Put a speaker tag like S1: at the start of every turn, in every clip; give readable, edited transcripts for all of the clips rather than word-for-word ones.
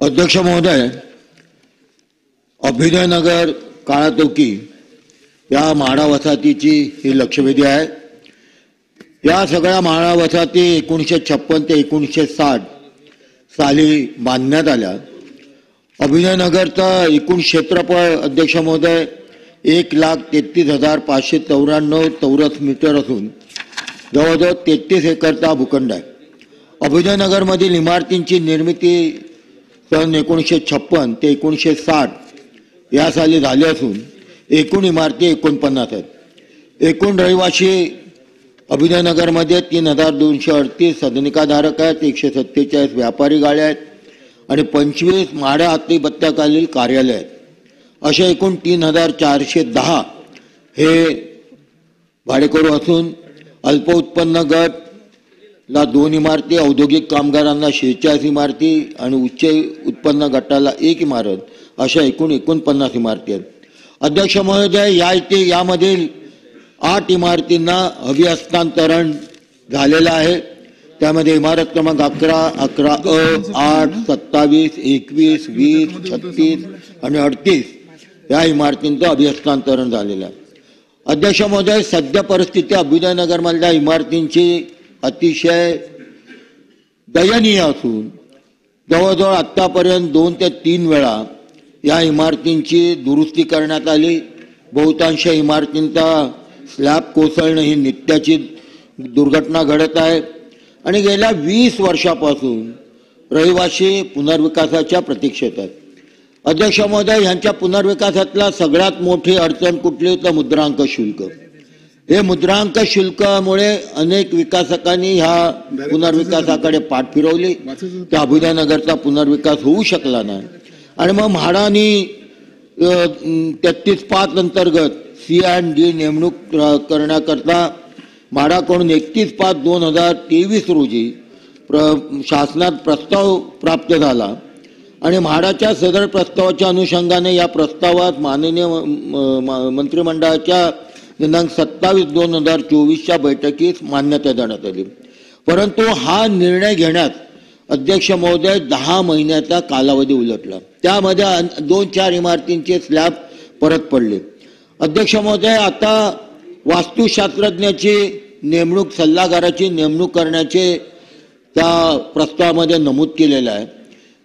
S1: अध्यक्ष महोदय, अभिनयनगर काळातोकी या म्हाडा वसाहतीची ही लक्षवेधी आहे। या सगळ्या म्हाडा वसाहती 1956 ते 1960 साली बांधण्यात आल्या। अभिनयनगरचं एकूण क्षेत्रफळ अध्यक्ष महोदय 1,33,594 चौरस मीटर असून जवळजवळ 33 एकरचा भूखंड आहे। अभिनयनगरमधील इमारतींची निर्मिती सन 1956 ते 1960 या साली झाली असून एकूण इमारती 49 आहेत। एकूण रहिवासी अभिनयनगरमध्ये 3,238 सदनिकाधारक आहेत, 147 व्यापारी गाड्या आहेत आणि 25 म्हाडा आत्मीपत्त्याखालील कार्यालय आहेत। अशा एकूण 3,410 हे भाडेकरू असून अल्प उत्पन्न गट ला 2 इमारती, औद्योगिक कामगारांना 46 इमारती आणि उच्च उत्पन्न गटाला 1 इमारत अशा एकूण 49 इमारती आहेत। अध्यक्ष महोदय, यामधील 8 इमारतींना हस्तांतरण झालेलं आहे। त्यामध्ये इमारत क्रमांक 11, 11A, 8, 27, 21, 20, 36 आणि 38 या इमारतींचं हस्तांतरण झालेलं आहे। अध्यक्ष महोदय, सध्या परिस्थिती अभिनयनगरमधल्या इमारतींची अतिशय दयनीय असून जवळजवळ आतापर्यंत 2 ते 3 वेळा या इमारतींची दुरुस्ती करण्यात आली। बहुतांश इमारतींचा स्लॅब कोसळणे ही नित्याची दुर्घटना घडत आहे आणि गेल्या 20 वर्षापासून रहिवासी पुनर्विकासाच्या प्रतीक्षेत आहेत। अध्यक्ष महोदय, यांच्या पुनर्विकासातला सगळ्यात मोठी अडचण कुठली तर मुद्रांक शुल्क। हे मुद्रांक शुल्कामुळे अनेक विकासकांनी ह्या पुनर्विकासाकडे पाठ फिरवली, त्या अभिनयनगरचा पुनर्विकास होऊ शकला नाही आणि मग म्हाडानी 33/5 अंतर्गत C&D नेमणूक करण्याकरता म्हाडाकडून 31/5/2023 रोजी शासनात प्रस्ताव प्राप्त झाला आणि म्हाडाच्या सदर प्रस्तावाच्या अनुषंगाने या प्रस्तावात माननीय मंत्रिमंडळाच्या दिनांक 27/2/2024च्या बैठकीत मान्यता देण्यात आली। परंतु हा निर्णय घेण्यात अध्यक्ष महोदय 10 महिन्याचा कालावधी उलटला। त्यामध्ये 2-4 इमारतींचे स्लॅब परत पडले। अध्यक्ष महोदय, आता वास्तुशास्त्रज्ञाची नेमणूक, सल्लागाराची नेमणूक करण्याचे त्या प्रस्तावामध्ये नमूद केलेलं आहे।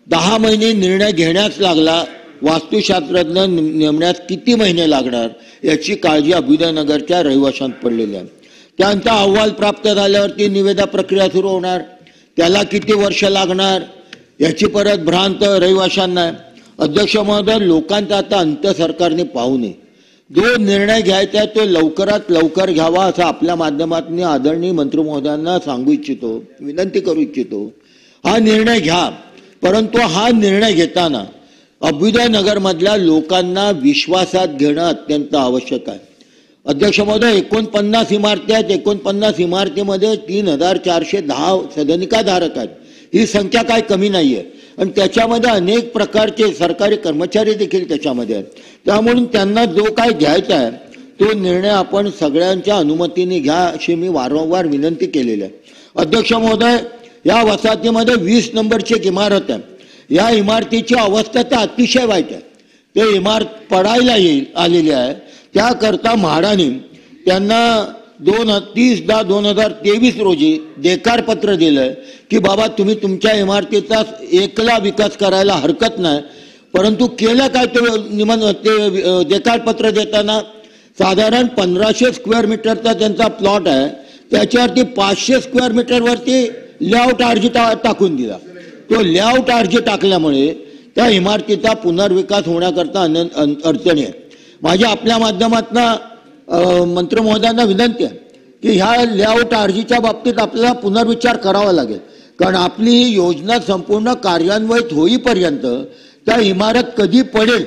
S1: 10 महिने निर्णय घेण्यास लागला, वास्तुशास्त्रज्ञ नेमण्यास किती महिने लागणार याची काळजी अभिनयनगरच्या रहिवाशांत पडलेली आहे। त्यांचा अहवाल प्राप्त झाल्यावरती निविदा प्रक्रिया सुरू होणार, त्याला किती वर्ष लागणार याची परत भ्रांत रहिवाशांना आहे। अध्यक्ष महोदय, लोकांचा आता अंत सरकारने पाहू नये। जो निर्णय घ्यायचा आहे तो लवकरात लवकर घ्यावा असं आपल्या माध्यमातून आदरणीय मंत्री महोदयांना सांगू इच्छितो, विनंती करू इच्छितो। हा निर्णय घ्या, परंतु हा निर्णय घेताना अभिनयनगरमधल्या लोकांना विश्वासात घेणं अत्यंत आवश्यक आहे। अध्यक्ष महोदय, 49 इमारती आहेत। 49 इमारतीमध्ये 3,410 सदनिकाधारक आहेत। ही संख्या काय कमी नाही आहे आणि त्याच्यामध्ये अनेक प्रकारचे सरकारी कर्मचारी देखील त्याच्यामध्ये आहेत। त्यामुळे त्यांना जो काय घ्यायचा आहे तो निर्णय आपण सगळ्यांच्या अनुमतीने घ्या अशी मी वारंवार विनंती केलेली आहे। अध्यक्ष महोदय, या वसाहतीमध्ये 20 नंबरची एक इमारत आहे। या इमारतीची अवस्था तर अतिशय वाईट आहे। ते इमारत पडायला आलेली आहे। त्याकरता म्हाडाने त्यांना 30/10/2023 रोजी देकार पत्र दिलं की बाबा तुम्ही तुमच्या इमारतीचा एकला विकास करायला हरकत नाही, परंतु केलं काय ते देकार पत्र देताना साधारण 1500 स्क्वेअर मीटरचा त्यांचा प्लॉट आहे, त्याच्यावरती 500 स्क्वेअर मीटरवरती लेआउट अर्ज टाकून दिला। तो लेआउट अर्ज टाकल्यामुळे त्या इमारतीचा पुनर्विकास होण्याकरता अडचणी आहे। माझी आपल्या माध्यमातून मंत्री महोदयांना विनंती आहे की ह्या लेआउट अर्जीच्या बाबतीत आपल्याला पुनर्विचार करावा लागेल, कारण आपली ही योजना संपूर्ण कार्यान्वित होईपर्यंत त्या इमारत कधी पडेल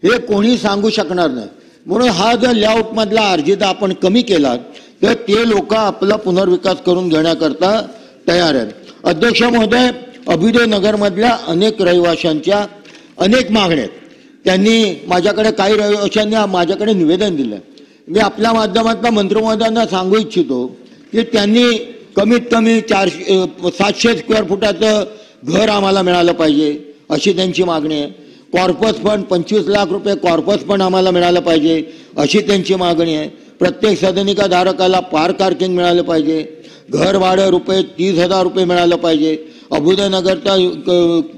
S1: हे कोणी सांगू शकणार नाही। म्हणून हा जर लेआउटमधला अर्जीदा आपण कमी केला तर ते लोक आपला पुनर्विकास करून घेण्याकरता तयार आहेत। अध्यक्ष महोदय, अभिनयनगरमधल्या अनेक रहिवाशांच्या अनेक मागण्या आहेत। त्यांनी माझ्याकडे, काही रहिवाशांनी माझ्याकडे निवेदन दिलं। मी आपल्या माध्यमातून मंत्री महोदयांना सांगू इच्छितो की त्यांनी कमीत कमी 700 स्क्वेअर फुटाचं घर आम्हाला मिळालं पाहिजे, अशी त्यांची मागणी आहे. कॉर्पस फंड 25 लाख रुपये कॉर्पस फंड आम्हाला मिळालं पाहिजे अशी त्यांची मागणी आहे. प्रत्येक सदनिका धारकाला पार्क पार्किंग मिळालं पाहिजे. घर भाडं रुपये 30,000 रुपये मिळालं पाहिजे. अभ्युदयनगरचा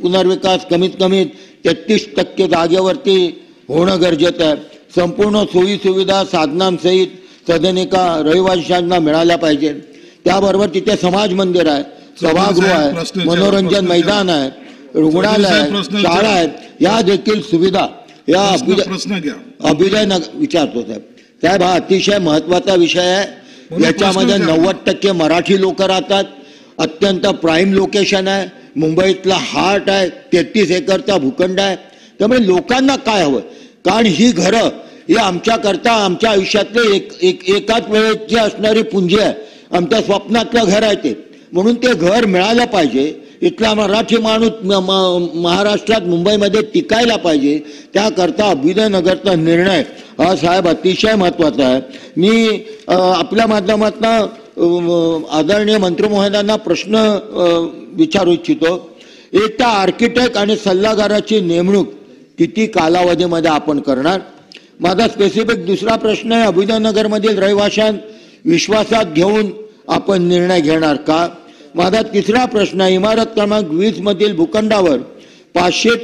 S1: पुनर्विकास कमीत कमी 33% जागेवरती होणं गरजेचं आहे. संपूर्ण सोयी सुविधा साधनांसहित सदनिका रहिवाशांना मिळाल्या पाहिजे. त्याबरोबर तिथे समाज मंदिर आहे, सभागृह आहे, मनोरंजन मैदान आहे, रुग्णालय आहे, शाळा आहेत, या देखील सुविधा या अभ्युदयनगर विचारतो साहेब हा अतिशय महत्वाचा विषय आहे. याच्यामध्ये 90% मराठी लोक राहतात. अत्यंत प्राईम लोकेशन आहे. मुंबईतला हार्ट आहे. 33 एकरचा भूखंड आहे. त्यामुळे लोकांना काय हवं, कारण ही घरं ही आमच्याकरता आमच्या आयुष्यातले एकाच वेळेची असणारी पुंजी आहे. आमच्या स्वप्नातलं घर आहे ते, म्हणून ते घर मिळालं पाहिजे. इथला मराठी माणूस महाराष्ट्रात मुंबईमध्ये टिकायला पाहिजे. त्याकरता अभ्युदयनगरचा निर्णय हा साहेब अतिशय महत्त्वाचा आहे. मी आपल्या माध्यमातून आदरणीय मंत्री महोदयांना प्रश्न विचारू इच्छितो. एक तर आर्किटेक्ट आणि सल्लागाराची नेमणूक किती कालावधीमध्ये आपण करणार. माझा स्पेसिफिक दुसरा प्रश्न आहे, अभ्युदयनगरमधील रहिवाशांत विश्वासात घेऊन आपण निर्णय घेणार का. माझा तिसरा प्रश्न आहे, इमारत क्रमांक 20 मधील भूखंडावर 500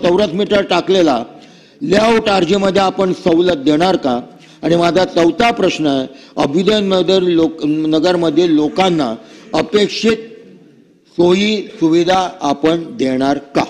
S1: चौरस मीटर टाकलेला लेआउट RG आपण सवलत देणार का. आणि माझा चौथा प्रश्न आहे, अभ्युदयनगरमधील लोकांना अपेक्षित सोयी सुविधा आपण देणार का.